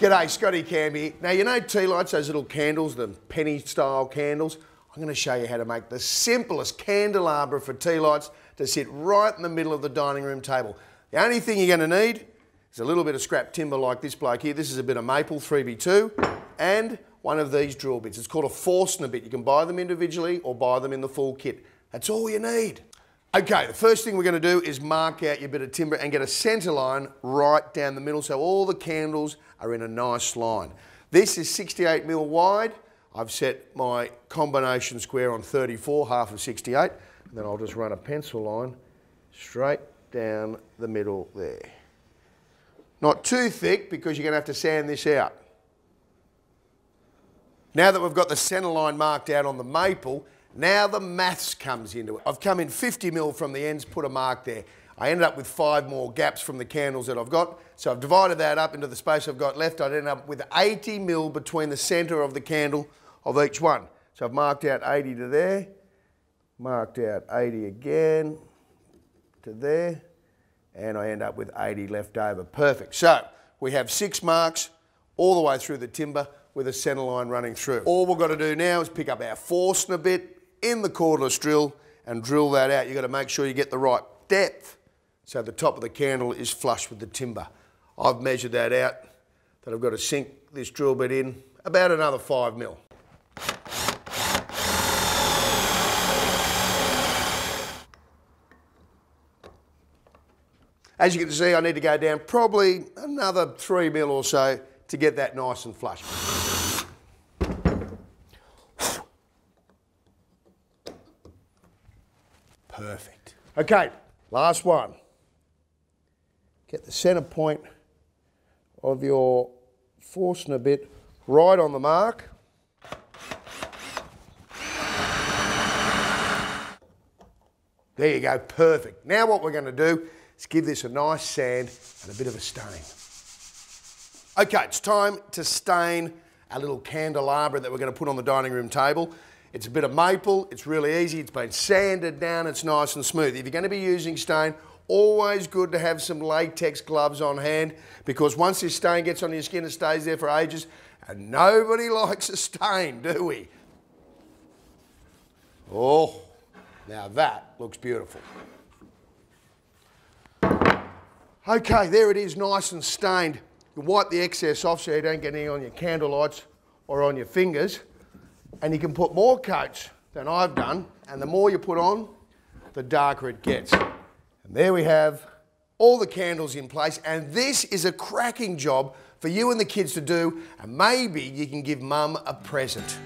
G'day, Scotty Cam here. Now you know tea lights, those little candles, the penny style candles? I'm going to show you how to make the simplest candelabra for tea lights to sit right in the middle of the dining room table. The only thing you're going to need is a little bit of scrap timber like this bloke here. This is a bit of maple 3x2 and one of these drill bits. It's called a Forstner bit. You can buy them individually or buy them in the full kit. That's all you need. Okay, the first thing we're going to do is mark out your bit of timber and get a centre line right down the middle so all the candles are in a nice line. This is 68mm wide. I've set my combination square on 34, half of 68, and then I'll just run a pencil line straight down the middle there. Not too thick because you're going to have to sand this out. Now that we've got the centre line marked out on the maple, now the maths comes into it. I've come in 50mm from the ends, put a mark there. I ended up with 5 more gaps from the candles that I've got. So I've divided that up into the space I've got left. I'd end up with 80mm between the centre of the candle of each one. So I've marked out 80 to there, marked out 80 again to there, and I end up with 80 left over. Perfect. So we have 6 marks all the way through the timber with a centre line running through. All we've got to do now is pick up our Forstner bit in the cordless drill and drill that out. You've got to make sure you get the right depth so the top of the candle is flush with the timber. I've measured that out, that I've got to sink this drill bit in about another 5mm. As you can see, I need to go down probably another 3mm or so to get that nice and flush. Perfect. Okay, last one. Get the centre point of your Forstner bit right on the mark. There you go, perfect. Now what we're going to do is give this a nice sand and a bit of a stain. Okay, it's time to stain our little candelabra that we're going to put on the dining room table. It's a bit of maple, it's really easy, it's been sanded down, it's nice and smooth. If you're going to be using stain, always good to have some latex gloves on hand because once this stain gets on your skin, it stays there for ages and nobody likes a stain, do we? Oh, now that looks beautiful. Okay, there it is, nice and stained. You wipe the excess off so you don't get any on your candle lights or on your fingers. And you can put more coats than I've done, and the more you put on, the darker it gets. And there we have all the candles in place, and this is a cracking job for you and the kids to do, and maybe you can give Mum a present.